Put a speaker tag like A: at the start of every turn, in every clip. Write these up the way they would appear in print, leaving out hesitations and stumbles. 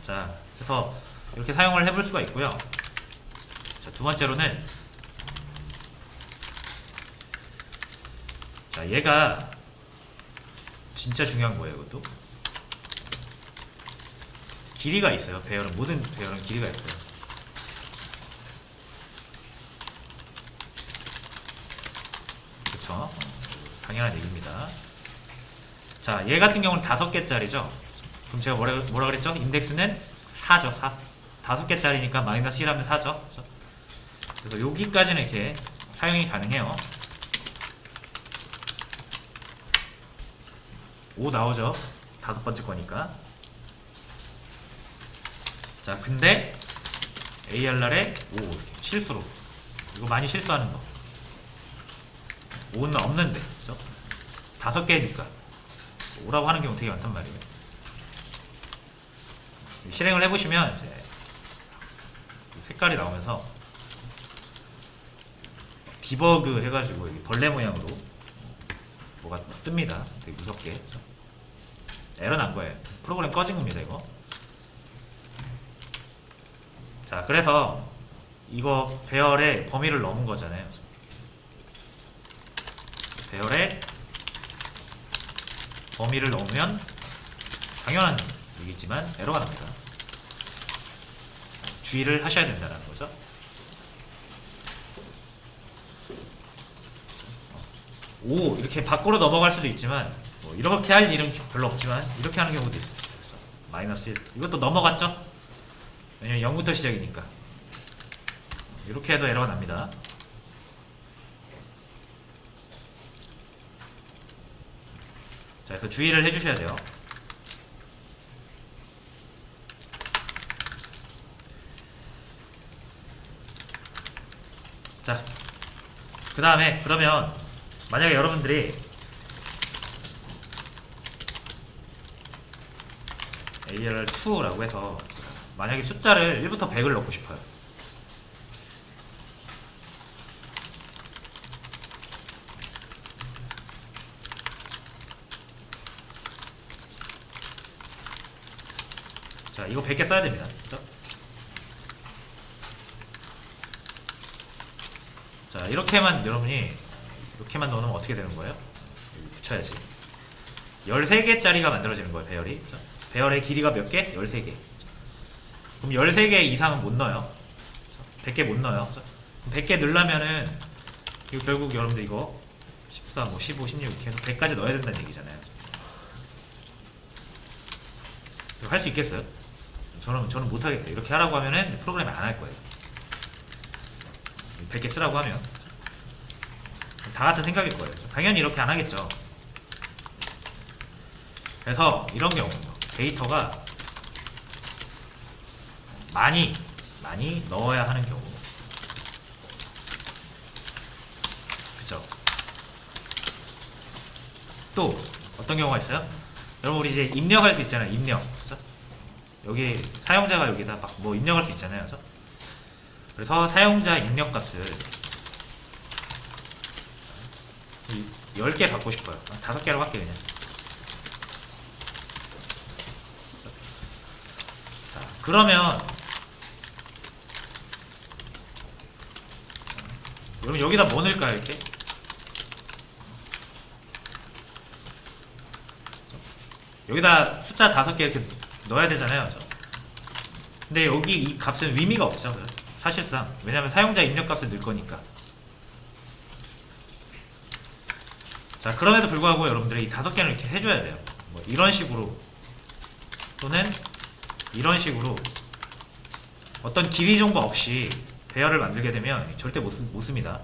A: 자, 그래서 이렇게 사용을 해볼 수가 있고요. 자, 두 번째로는 자, 얘가 진짜 중요한 거예요. 이것도 길이가 있어요. 배열은 모든 배열은 길이가 있어요. 그쵸? 당연한 얘기입니다. 자, 얘 같은 경우는 5개짜리죠. 그럼 제가 뭐라 그랬죠? 인덱스는 4죠. 4. 5개짜리니까 마이너스 1하면 4죠. 그래서 여기까지는 이렇게 사용이 가능해요. 5 나오죠. 5번째 거니까. 자, 근데 ARR에 5 실수로. 이거 많이 실수하는 거. 5는 없는데, 그죠? 5개니까 5라고 하는 경우 되게 많단 말이에요. 실행을 해보시면 이제 색깔이 나오면서 디버그 해가지고 벌레 모양으로 뭐가 뜹니다. 되게 무섭게. 그죠? 에러 난 거예요. 프로그램 꺼진 겁니다, 이거. 자, 그래서 이거 배열의 범위를 넘은 거잖아요. 배열의 범위를 넘으면 당연한 얘기지만 에러가 납니다. 주의를 하셔야 된다는 거죠. 오 이렇게 밖으로 넘어갈 수도 있지만 뭐 이렇게 할 일은 별로 없지만 이렇게 하는 경우도 있어요. 마이너스 1 이것도 넘어갔죠? 왜냐면 0부터 시작이니까 이렇게 해도 에러가 납니다. 자, 그래서 주의를 해주셔야 돼요. 자, 그 다음에 그러면 만약에 여러분들이 ARR2라고 해서 만약에 숫자를 1부터 100을 넣고 싶어요. 자, 이거 100개 써야 됩니다. 그렇죠? 자, 이렇게만 여러분이 이렇게만 넣으면 어떻게 되는 거예요? 여기 붙여야지. 13개짜리가 만들어지는 거예요, 배열이. 그렇죠? 배열의 길이가 몇 개? 13개. 그럼 13개 이상은 못 넣어요. 100개 못 넣어요. 그럼 100개 넣으려면은 이거 결국 여러분들 이거 14, 뭐 15, 16 이렇게 해서 100까지 넣어야 된다는 얘기잖아요. 할 수 있겠어요? 저는 못하겠어요. 이렇게 하라고 하면은 프로그램이 안 할 거예요. 100개 쓰라고 하면 다 같은 생각일 거예요. 당연히 이렇게 안 하겠죠. 그래서 이런 경우 데이터가 많이 넣어야 하는 경우, 그죠? 또 어떤 경우가 있어요? 여러분 우리 이제 입력할 수 있잖아요. 입력, 그죠? 여기 사용자가 여기다 막 뭐 입력할 수 있잖아요, 그죠? 그래서 사용자 입력 값을 10개 받고 싶어요. 5개로 할게요, 그냥. 자, 그러면 여러분 여기다 뭐 넣을까요, 이렇게? 여기다 숫자 5개 이렇게 넣어야 되잖아요, 그죠? 근데 여기 이 값은 의미가 없죠, 그죠? 사실상. 왜냐면 사용자 입력 값을 넣을 거니까. 자, 그럼에도 불구하고 여러분들이 이 5개는 이렇게 해줘야 돼요. 뭐 이런 식으로 또는 이런 식으로 어떤 길이 정보 없이 배열을 만들게 되면 절대 못 씁니다.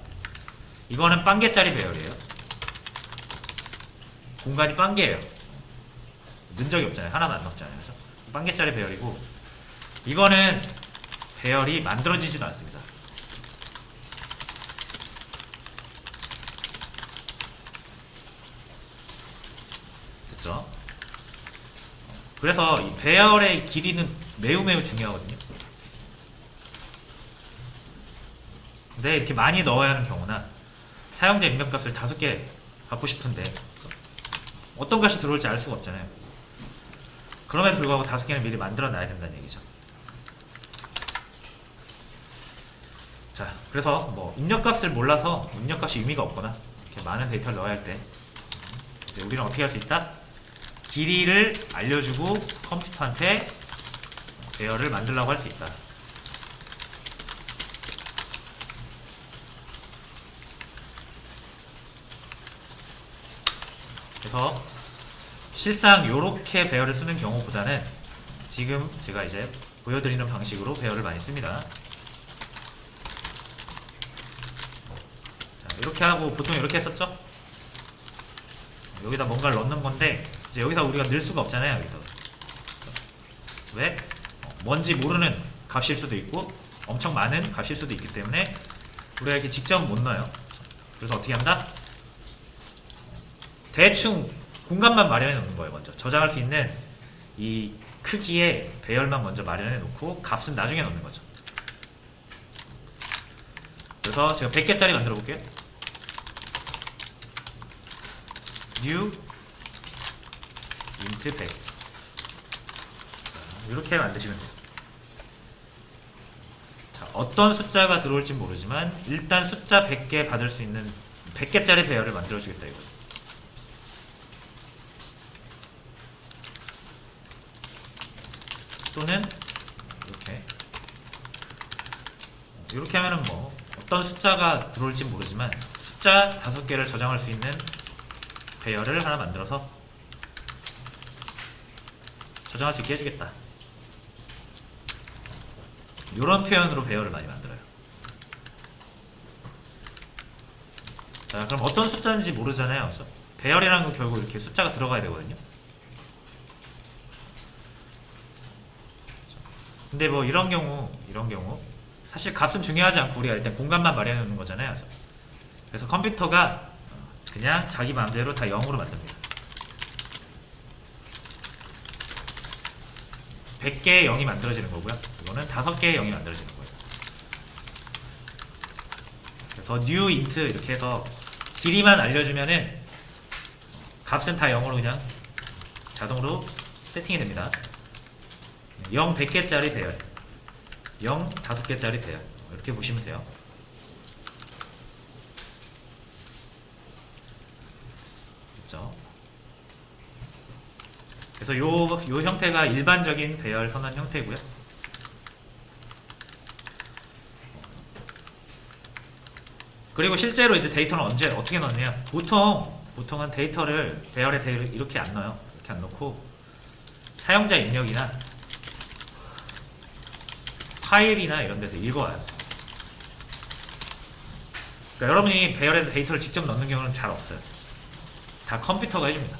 A: 이거는 빵개짜리 배열이에요. 공간이 빵개예요. 넣은 적이 없잖아요. 하나도 안 넣었잖아요. 그래서 빵개짜리 배열이고, 이거는 배열이 만들어지지도 않습니다. 됐죠? 그래서 이 배열의 길이는 매우 중요하거든요. 근데 이렇게 많이 넣어야 하는 경우나 사용자 입력값을 5개 갖고 싶은데 어떤 값이 들어올지 알 수가 없잖아요. 그럼에도 불구하고 5개는 미리 만들어 놔야 된다는 얘기죠. 자, 그래서 뭐 입력값을 몰라서 입력값이 의미가 없거나 이렇게 많은 데이터를 넣어야 할 때 우리는 어떻게 할 수 있다? 길이를 알려주고 컴퓨터한테 배열을 만들라고 할 수 있다. 그래서 실상 이렇게 배열을 쓰는 경우보다는 지금 제가 이제 보여드리는 방식으로 배열을 많이 씁니다. 자, 이렇게 하고 보통 이렇게 했었죠? 여기다 뭔가를 넣는 건데 이제 여기다 우리가 넣을 수가 없잖아요. 여기다. 왜? 뭔지 모르는 값일 수도 있고 엄청 많은 값일 수도 있기 때문에 우리가 이렇게 직접 못 넣어요. 그래서 어떻게 한다? 대충 공간만 마련해 놓는 거예요. 먼저 저장할 수 있는 이 크기의 배열만 먼저 마련해 놓고 값은 나중에 넣는 거죠. 그래서 제가 100개짜리 만들어 볼게요. new int 100 이렇게 만드시면 돼요. 자, 어떤 숫자가 들어올지 모르지만 일단 숫자 100개 받을 수 있는 100개짜리 배열을 만들어 주겠다 이거. 또는 이렇게 하면은 뭐 어떤 숫자가 들어올지 모르지만 숫자 5개를 저장할 수 있는 배열을 하나 만들어서 저장할 수 있게 해주겠다. 이런 표현으로 배열을 많이 만들어요. 자, 그럼 어떤 숫자인지 모르잖아요. 그래서 배열이라는 건 결국 이렇게 숫자가 들어가야 되거든요. 근데 뭐 이런 경우 사실 값은 중요하지 않고 우리가 일단 공간만 마련해 놓는 거잖아요. 그래서 컴퓨터가 그냥 자기 마음대로 다 0으로 만듭니다. 100개의 0이 만들어지는 거고요. 이거는 5개의 0이 만들어지는 거예요. 그래서 new int 이렇게 해서 길이만 알려주면은 값은 다 0으로 그냥 자동으로 세팅이 됩니다. 0 100개짜리 배열, 0 5개짜리 배열 이렇게 보시면 돼요. 그렇죠? 그래서 요 형태가 일반적인 배열 선언 형태고요. 그리고 실제로 이제 데이터는 언제 어떻게 넣느냐? 보통은 데이터를 배열의 데이터를 이렇게 안 넣어요. 이렇게 안 넣고 사용자 입력이나 파일이나 이런 데서 읽어와요. 그러니까 여러분이 배열에 데이터를 직접 넣는 경우는 잘 없어요. 다 컴퓨터가 해줍니다.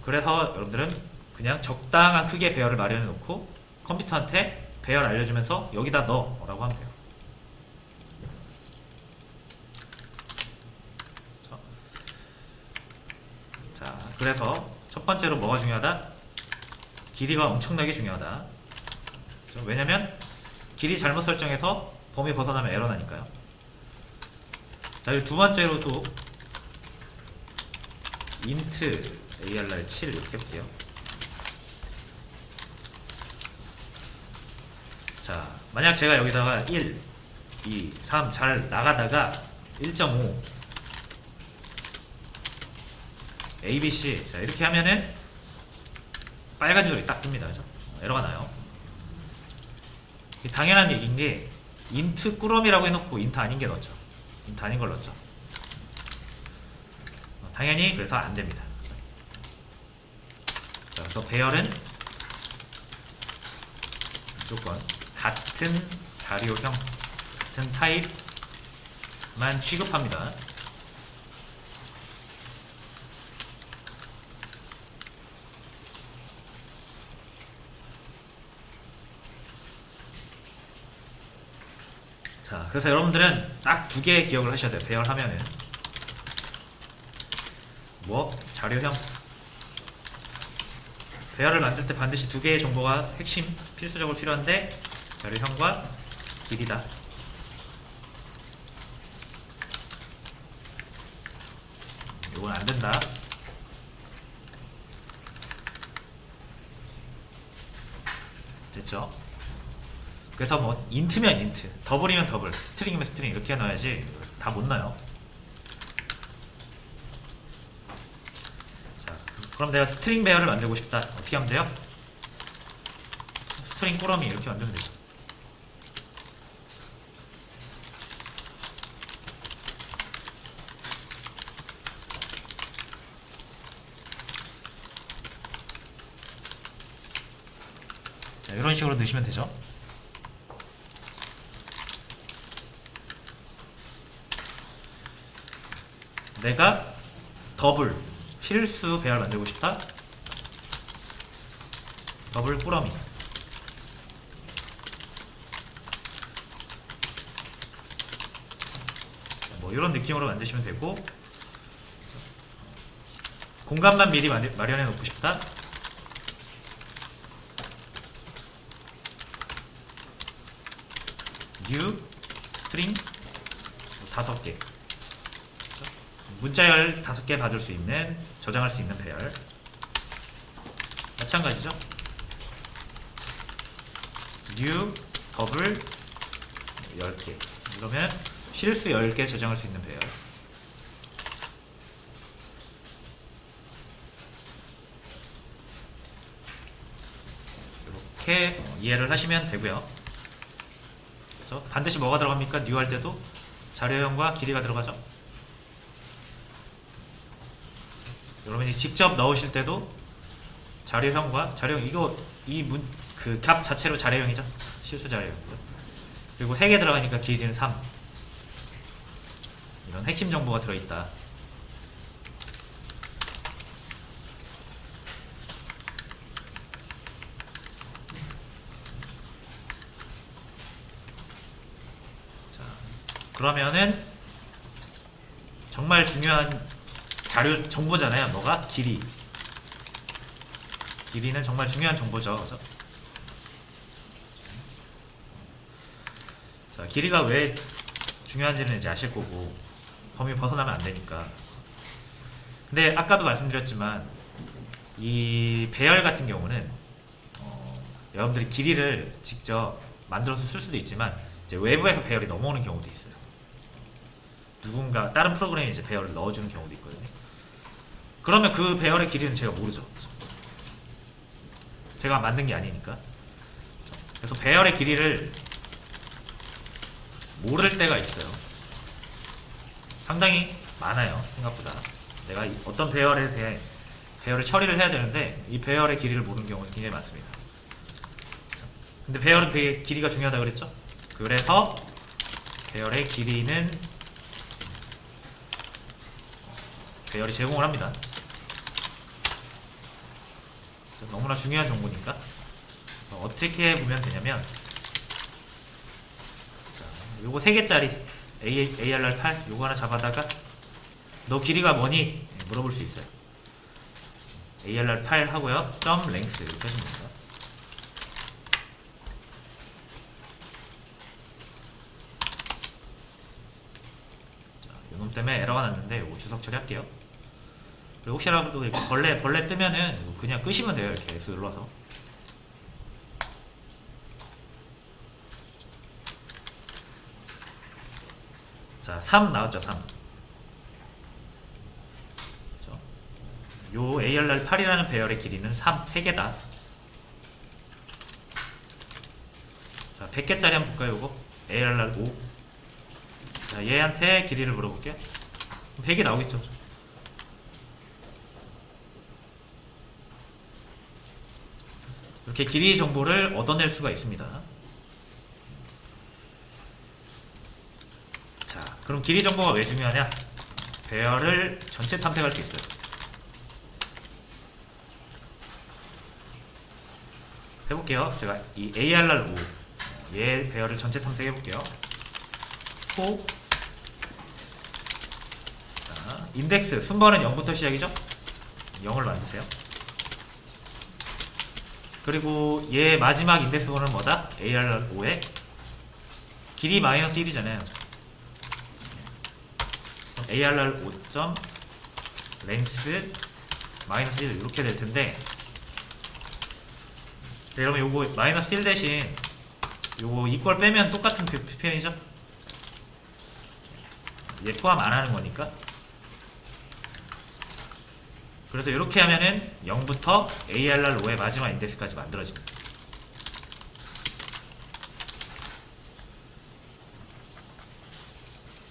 A: 그래서 여러분들은 그냥 적당한 크기의 배열을 마련해 놓고 컴퓨터한테 배열 알려주면서 여기다 넣어 라고 하면 돼요. 자, 그래서 첫 번째로 뭐가 중요하다? 길이가 엄청나게 중요하다. 왜냐면 길이 잘못 설정해서 범위 벗어나면 에러 나니까요. 자, 그리고 두 번째로 또 int ARR 7 이렇게 해볼게요. 자, 만약 제가 여기다가 1, 2, 3 잘 나가다가 1.5 ABC 자 이렇게 하면은 빨간 줄이 딱 뜹니다. 그죠? 에러가 나요. 당연한 얘기인 게 int 꾸러미라고 해놓고 int 아닌 게 넣었죠. int 아닌 걸 넣었죠. 당연히 그래서 안 됩니다. 자, 그래서 배열은 무조건 같은 자료형, 같은 타입만 취급합니다. 자, 그래서 여러분들은 딱 2개 기억을 하셔야 돼요. 배열하면은 뭐 자료형 배열을 만들 때 반드시 2개의 정보가 핵심 필수적으로 필요한데 자료형과 길이다. 이건 안 된다. 있죠. 그래서 뭐 인트면 인트, 더블이면 더블, 스트링이면 스트링 이렇게 넣어야지 다 못 넣어요. 자, 그럼 내가 스트링 배열을 만들고 싶다. 어떻게 하면 돼요? 스트링 꾸러미 이렇게 만들면 되죠. 자, 이런 식으로 넣으시면 되죠. 내가 더블 실수 배열 만들고 싶다. 더블 꾸러미. 뭐 이런 느낌으로 만드시면 되고, 공간만 미리 마련해 놓고 싶다. new string 5개. 문자열 5개 받을 수 있는, 저장할 수 있는 배열. 마찬가지죠. new 더블 10개. 이러면 실수 10개 저장할 수 있는 배열. 이렇게 이해를 하시면 되고요. 그래서 반드시 뭐가 들어갑니까? new 할 때도 자료형과 길이가 들어가죠. 여러분이 직접 넣으실 때도 자료형과 자료형, 이거 그 값 자체로 자료형이죠. 실수 자료형. 그리고 3개 들어가니까 길이는 3. 이런 핵심 정보가 들어있다. 자, 그러면은 정말 중요한 자료 정보잖아요. 뭐가? 길이. 길이는 정말 중요한 정보죠. 그래서 자, 길이가 왜 중요한지는 이제 아실 거고, 범위 벗어나면 안 되니까. 근데 아까도 말씀드렸지만 이 배열 같은 경우는 여러분들이 길이를 직접 만들어서 쓸 수도 있지만 이제 외부에서 배열이 넘어오는 경우도 있어요. 누군가 다른 프로그램이 이제 배열을 넣어주는 경우도 있거든요. 그러면 그 배열의 길이는 제가 모르죠. 제가 만든 게 아니니까. 그래서 배열의 길이를 모를 때가 있어요. 상당히 많아요. 생각보다. 내가 어떤 배열에 대해 배열을 처리를 해야 되는데 이 배열의 길이를 모르는 경우는 굉장히 많습니다. 근데 배열은 되게 길이가 중요하다고 그랬죠? 그래서 배열의 길이는 배열이 제공을 합니다. 너무나 중요한 정보니까. 어떻게 보면 되냐면, 요거 3개짜리 ARR8 요거 하나 잡아다가 너 길이가 뭐니? 물어볼 수 있어요. ARR8 하고요. 점 length 이렇게 하시면 됩니다. 요놈 때문에 에러가 났는데 요거 주석 처리할게요. 그리고 혹시라도 벌레 뜨면은 그냥 끄시면 돼요. 이렇게 X 눌러서. 자, 3 나왔죠. 3. 요 ARR8이라는 배열의 길이는 3개다. 자, 100개짜리 한번 볼까요? 요거 ARR5. 자, 얘한테 길이를 물어볼게요. 100이 나오겠죠. 이렇게 길이 정보를 얻어낼 수가 있습니다. 자, 그럼 길이 정보가 왜 중요하냐? 배열을 전체 탐색할 수 있어요. 해볼게요. 제가 이 ARR5 얘 배열을 전체 탐색해볼게요. 호. 자, 인덱스 순번은 0부터 시작이죠? 0을 만드세요. 그리고 얘 마지막 인덱스 번호는 뭐다? ARR5의 길이 마이너스 1이잖아요. ARR5점 length 마이너스 1 이렇게 될 텐데, 네, 여러분 요거 마이너스 1 대신 요거 이퀄 빼면 똑같은 표현이죠? 얘 포함 안 하는 거니까. 그래서 이렇게 하면은 0부터 ARR 5의 마지막 인덱스까지 만들어집니다.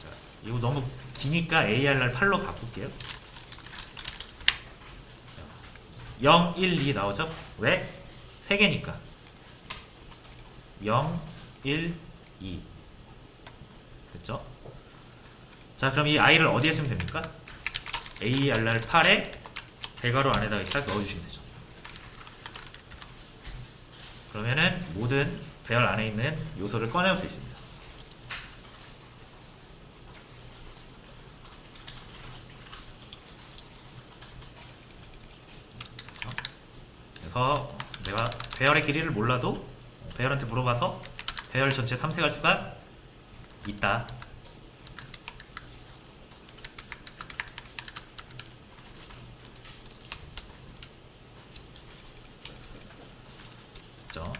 A: 자, 이거 너무 기니까 ARR 8로 바꿀게요. 0, 1, 2 나오죠? 왜? 3개니까 0, 1, 2 됐죠? 자, 그럼 이 i를 어디에 쓰면 됩니까? ARR 8에 대괄호 안에다가 딱 넣어주시면 되죠. 그러면은 모든 배열 안에 있는 요소를 꺼내올 수 있습니다. 그래서 내가 배열의 길이를 몰라도 배열한테 물어봐서 배열 전체 탐색할 수가 있다. 자,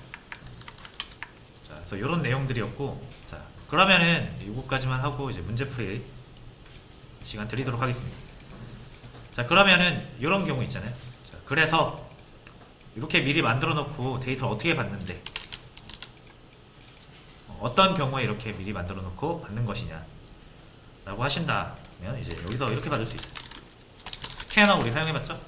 A: 그래서 이런 내용들이었고, 자, 그러면은 이거까지만 하고 이제 문제풀이 시간 드리도록 하겠습니다. 자, 그러면은 이런 경우 있잖아요. 자, 그래서 이렇게 미리 만들어 놓고 데이터를 어떻게 받는데, 어떤 경우에 이렇게 미리 만들어 놓고 받는 것이냐 라고 하신다면 이제 여기서 이렇게 받을 수 있어요. 스캐너 우리 사용해봤죠?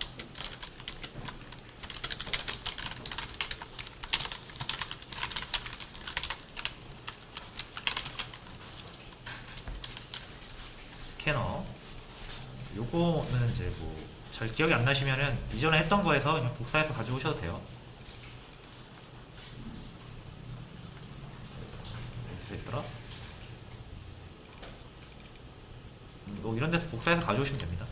A: 스캐너 요거는 이제 뭐 잘 기억이 안 나시면은 이전에 했던 거에서 그냥 복사해서 가져오셔도 돼요. 어디서 했더라? 뭐 이런 데서 복사해서 가져오시면 됩니다.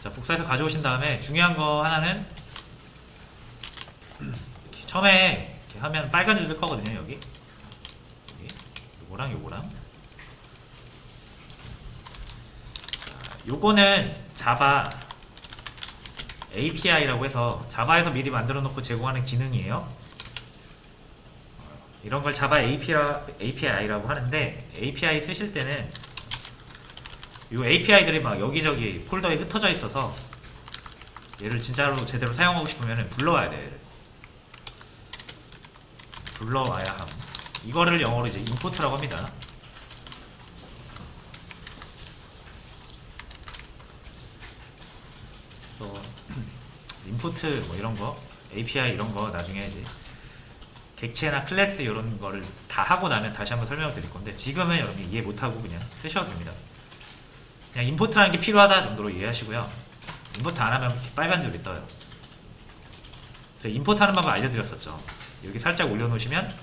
A: 자, 복사해서 가져오신 다음에 중요한 거 하나는 처음에 이렇게 하면 빨간 줄 뜰 거거든요. 여기 요거랑 요거랑. 요거는 자바 API라고 해서 자바에서 미리 만들어 놓고 제공하는 기능이에요. 이런 걸 자바 API라고 하는데, API 쓰실 때는 이 API들이 막 여기저기 폴더에 흩어져 있어서 얘를 진짜로 제대로 사용하고 싶으면 불러와야 돼요. 얘를. 불러와야 함. 이거를 영어로 이제 임포트라고 합니다. 인포트 뭐 이런 거, API 이런 거 나중에 이제 객체나 클래스 이런 거를 다 하고 나면 다시 한번 설명을 드릴 건데, 지금은 여러분이 이해 못하고 그냥 쓰셔도 됩니다. 그냥 인포트라는 게 필요하다 정도로 이해하시고요. 인포트 안 하면 빨간 줄이 떠요. 그래서 인포트 하는 방법 알려드렸었죠. 여기 살짝 올려놓으시면,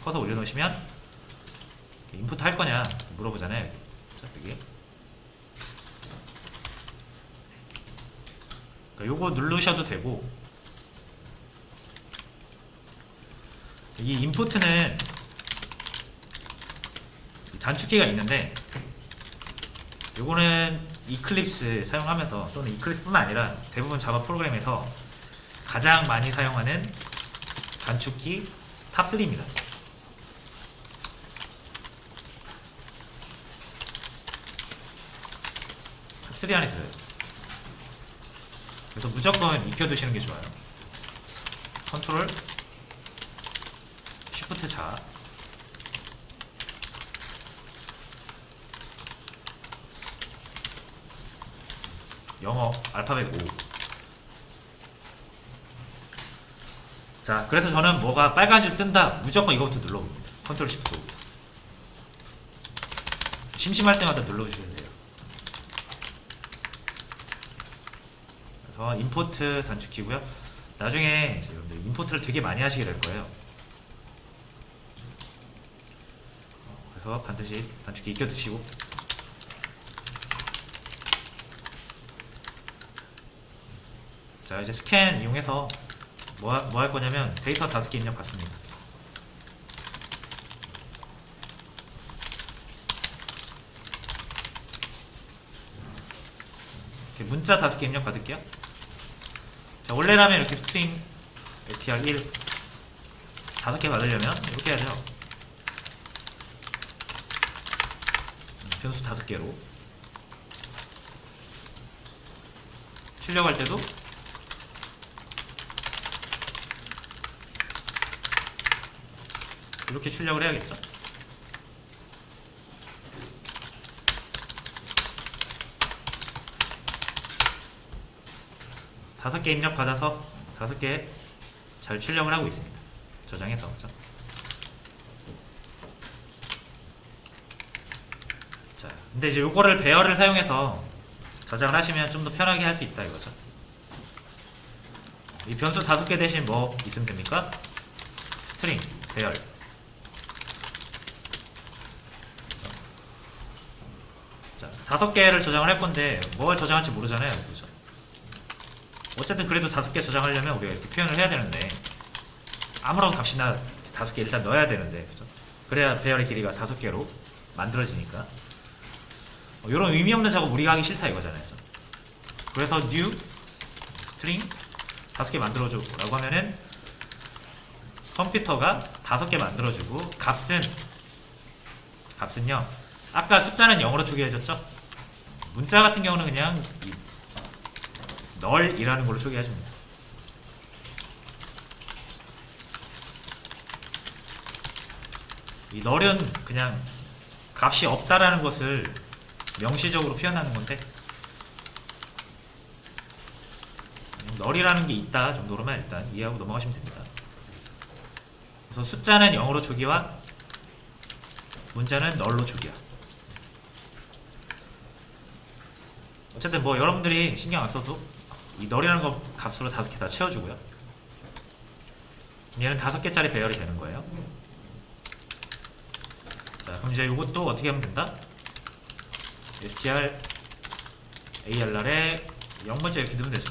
A: 커서 올려놓으시면 인포트 할 거냐 물어보잖아요. 자, 여기 요거 누르셔도 되고, 이 인풋은 단축키가 있는데, 요거는 이클립스 사용하면서, 또는 이클립스뿐만 아니라 대부분 자바 프로그램에서 가장 많이 사용하는 단축키 탑3입니다. 탑3 안에 들어요. 그래서 무조건 익혀두시는 게 좋아요. 컨트롤 쉬프트 자, 영어 알파벳 5. 자, 그래서 저는 뭐가 빨간 줄 뜬다 무조건 이거부터 눌러봅니다. 컨트롤 쉬프트 5. 심심할 때마다 눌러주시면 돼요. 그래서 임포트 단축키고요. 나중에 여러분들 임포트를 되게 많이 하시게 될 거예요. 그래서 반드시 단축키 익혀두시고, 자, 이제 스캔 이용해서 뭐 할 거냐면 데이터 5개 입력 받습니다. 이렇게 문자 5개 입력 받을게요. 자, 원래라면 이렇게 스트링 str 1 5개 받으려면 이렇게 해야 돼요. 변수 5개로 출력할 때도 이렇게 출력을 해야겠죠. 다섯 개 입력 받아서 5개 잘 출력을 하고 있습니다. 저장해서. 그렇죠? 자, 근데 이제 요거를 배열을 사용해서 저장을 하시면 좀 더 편하게 할 수 있다 이거죠. 이 변수 5개 대신 뭐 있으면 됩니까? 스트링, 배열. 자, 5개를 저장을 할 건데 뭘 저장할지 모르잖아요. 그죠? 어쨌든 그래도 5개 저장하려면 우리가 이렇게 표현을 해야 되는데 아무런 값이나 5개 일단 넣어야 되는데 그죠? 그래야 배열의 길이가 5개로 만들어지니까 이런 의미 없는 작업 우리가 하기 싫다 이거잖아요. 그래서 new string 5개 만들어줘 라고 하면은 컴퓨터가 5개 만들어주고 값은요 아까 숫자는 0으로 초기해졌죠. 문자 같은 경우는 그냥 널이라는 걸로 초기해줍니다. 이 널은 그냥 값이 없다라는 것을 명시적으로 표현하는 건데 널이라는 게 있다 정도로만 일단 이해하고 넘어가시면 됩니다. 그래서 숫자는 0으로 초기화, 문자는 널로 초기화. 어쨌든 뭐 여러분들이 신경 안 써도 이 널이라는 거 값으로 5개 다 채워주고요. 얘는 5개짜리 배열이 되는 거예요. 자, 그럼 이제 이것도 어떻게 하면 된다? str arr에 0번째 이렇게 넣으면 되죠.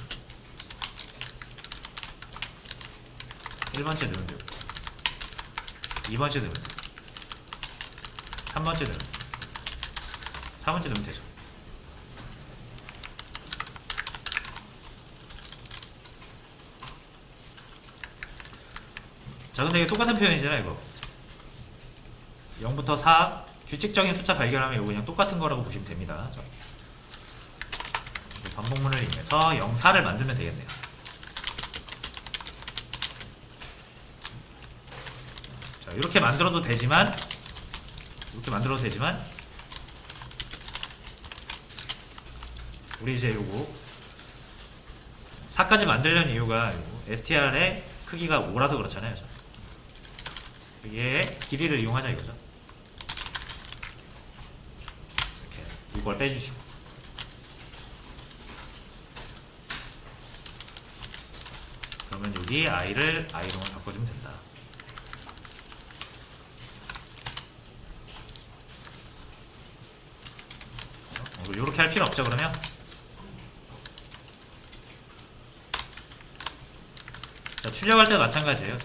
A: 1번째 넣으면 되고 2번째 넣으면 되고 3번째 넣으면 되고 4번째 넣으면 되죠. 자, 근데 이게 똑같은 표현이잖아요. 이거 0부터 4 규칙적인 숫자 발견하면 이거 그냥 똑같은 거라고 보시면 됩니다. 자, 반복문을 이용해서 0, 4를 만들면 되겠네요. 자, 이렇게 만들어도 되지만 우리 이제 요거 4까지 만들려는 이유가 str의 크기가 5라서 그렇잖아요. 얘의 길이를 이용하자 이거죠. 이렇게 이걸 빼주시고 그러면 여기 i를 i롱을 바꿔주면 된다. 이렇게 할 필요 없죠. 그러면 자, 출력할 때도 마찬가지예요.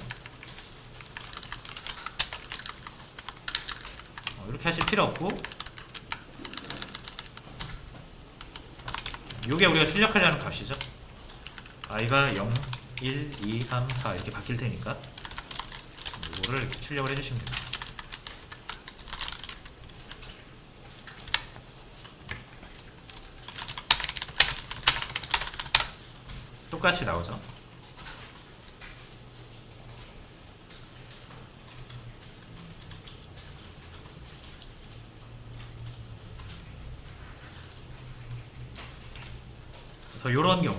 A: 이렇게 하실 필요 없고 요게 우리가 출력하려는 값이죠. i가 0, 1, 2, 3, 4 이렇게 바뀔 테니까 이거를 이렇게 출력을 해주시면 됩니다. 똑같이 나오죠. 그래서 이런 경우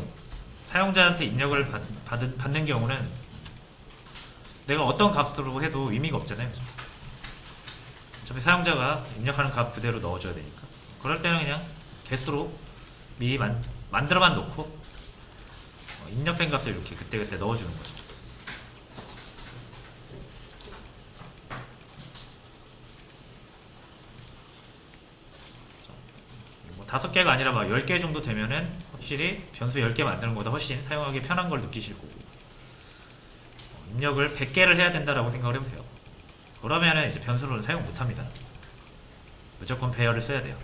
A: 사용자한테 입력을 받는 경우는 내가 어떤 값으로 해도 의미가 없잖아요. 어차피 사용자가 입력하는 값 그대로 넣어줘야 되니까 그럴 때는 그냥 개수로 미리 만들어만 놓고 입력된 값을 이렇게 그때그때 넣어주는 거죠. 뭐 5개가 아니라 막 10개 정도 되면은 확실히 변수 10개 만드는 것보다 훨씬 사용하기 편한 걸 느끼실 거고 입력을 100개를 해야 된다라고 생각을 해보세요. 그러면은 이제 변수를 사용 못합니다. 무조건 배열을 써야 돼요.